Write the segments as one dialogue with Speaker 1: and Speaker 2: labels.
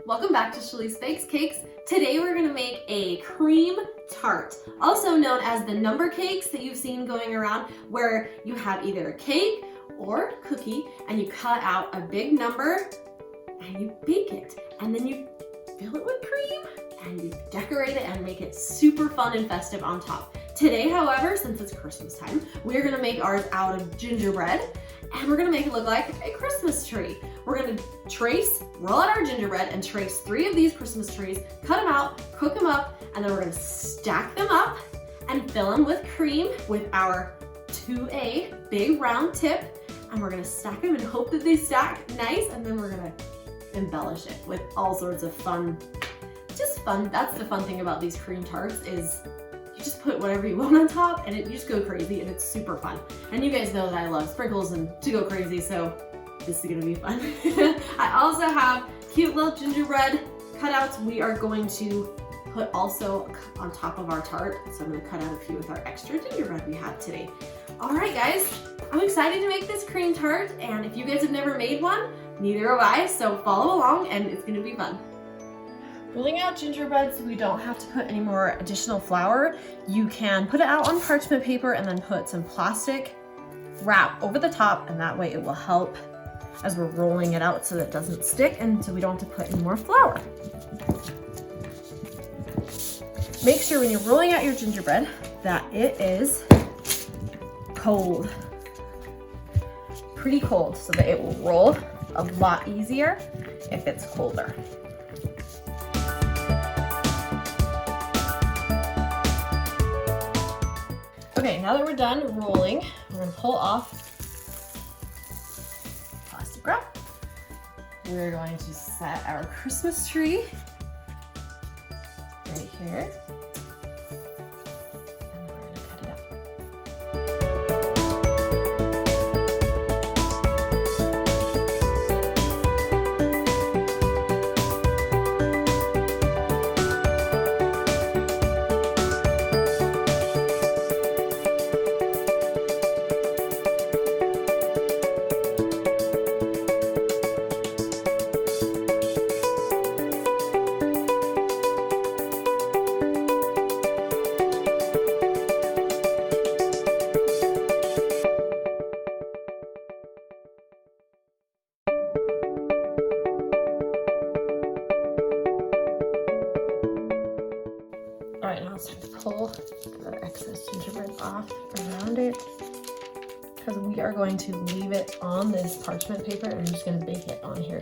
Speaker 1: Welcome back to Shalice Bakes Cakes. Today we're going to make a cream tart, also known as the number cakes that you've seen going around, where you have either a cake or cookie and you cut out a big number and you bake it, and then you fill it with cream and you decorate it and make it super fun and festive on top. Today, however, since it's Christmas time, we're gonna make ours out of gingerbread, and we're gonna make it look like a Christmas tree. We're gonna roll out our gingerbread and trace 3 of these Christmas trees, cut them out, cook them up, and then we're gonna stack them up and fill them with cream with our 2A big round tip, and we're gonna stack them and hope that they stack nice, and then we're gonna embellish it with all sorts of fun, just fun. That's the fun thing about these cream tarts is you just put whatever you want on top and you just go crazy, and it's super fun. And you guys know that I love sprinkles and to go crazy, so this is gonna be fun. I also have cute little gingerbread cutouts we are going to put also on top of our tart. So I'm gonna cut out a few with our extra gingerbread we have today. All right, guys, I'm excited to make this cream tart, and if you guys have never made one, neither have I, so follow along and it's gonna be fun. Rolling out gingerbread so we don't have to put any more additional flour. You can put it out on parchment paper and then put some plastic wrap over the top, and that way it will help as we're rolling it out so that it doesn't stick and so we don't have to put any more flour. Make sure when you're rolling out your gingerbread that it is cold, pretty cold, so that it will roll a lot easier if it's colder. Okay, now that we're done rolling, we're gonna pull off plastic wrap. We're going to set our Christmas tree right here. And we're gonna cut it up. All right, now it's time to pull our excess gingerbread off around it, because we are going to leave it on this parchment paper and I'm just going to bake it on here.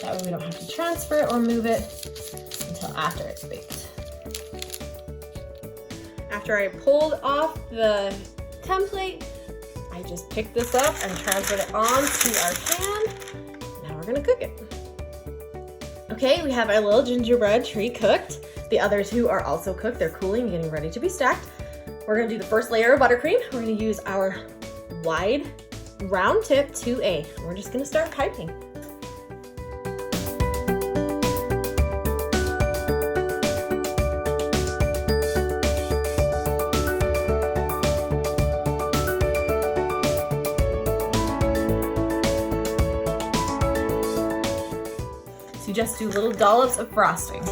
Speaker 1: That way we don't have to transfer it or move it until after it's baked. After I pulled off the template, I just picked this up and transferred it onto our pan. Now we're going to cook it. Okay, we have our little gingerbread tree cooked. The other 2 are also cooked. They're cooling, getting ready to be stacked. We're gonna do the first layer of buttercream. We're gonna use our wide round tip 2A. We're just gonna start piping. So you just do little dollops of frosting.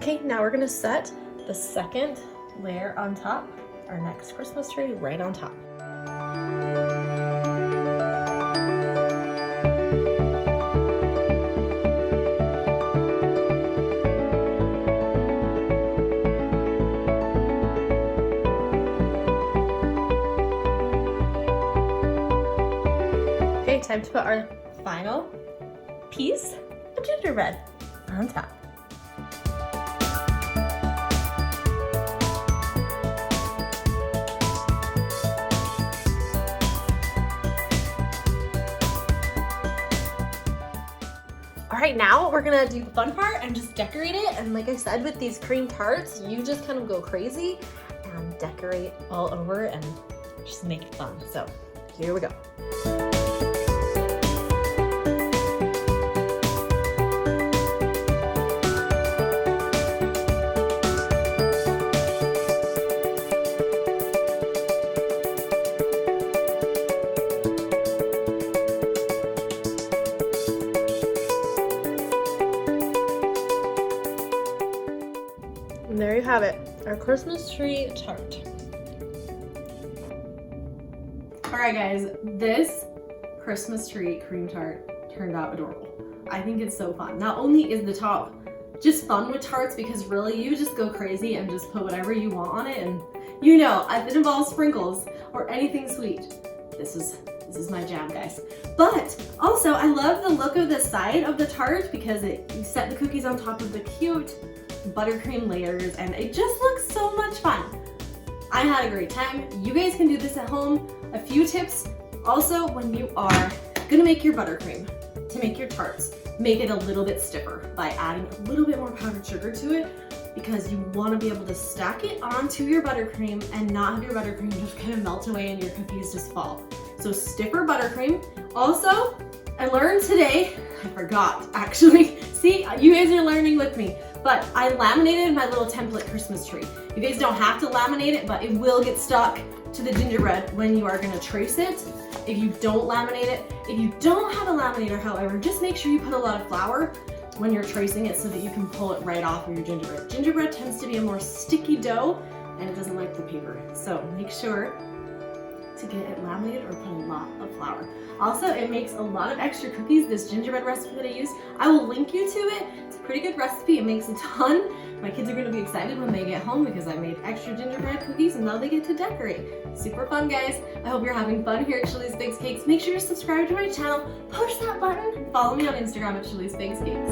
Speaker 1: Okay, now we're gonna set the second layer on top, our next Christmas tree right on top. Okay, time to put our final piece of gingerbread on top. All right, now we're gonna do the fun part and just decorate it. And like I said, with these cream tarts, you just kind of go crazy and decorate all over and just make it fun. So here we go. And there you have it, our Christmas tree tart. Alright guys, this Christmas tree cream tart turned out adorable. I think it's so fun. Not only is the top just fun with tarts because really you just go crazy and just put whatever you want on it, and you know, if it involves sprinkles or anything sweet, this is my jam, guys. But also I love the look of the side of the tart because you set the cookies on top of the cute buttercream layers and it just looks so much fun. I had a great time. You guys can do this at home. A few tips also when you are gonna make your buttercream to make your tarts. Make it a little bit stiffer by adding a little bit more powdered sugar to it because you want to be able to stack it onto your buttercream and not have your buttercream just kind of melt away and your cookies just fall. So stiffer buttercream. Also, I learned today, I forgot actually, see, you guys are learning with me, but I laminated my little template Christmas tree. You guys don't have to laminate it, but it will get stuck to the gingerbread when you are gonna trace it. If you don't laminate it, if you don't have a laminator, however, just make sure you put a lot of flour when you're tracing it so that you can pull it right off of your gingerbread. Gingerbread tends to be a more sticky dough and it doesn't like the paper. So make sure to get it laminated or put a lot of flour. Also, it makes a lot of extra cookies, this gingerbread recipe that I use. I will link you to it. It's a pretty good recipe. It makes a ton. My kids are gonna be excited when they get home because I made extra gingerbread cookies and now they get to decorate. Super fun, guys. I hope you're having fun here at Chili's Bakes Cakes. Make sure to subscribe to my channel, push that button, and follow me on Instagram at Chili's Bakes Cakes.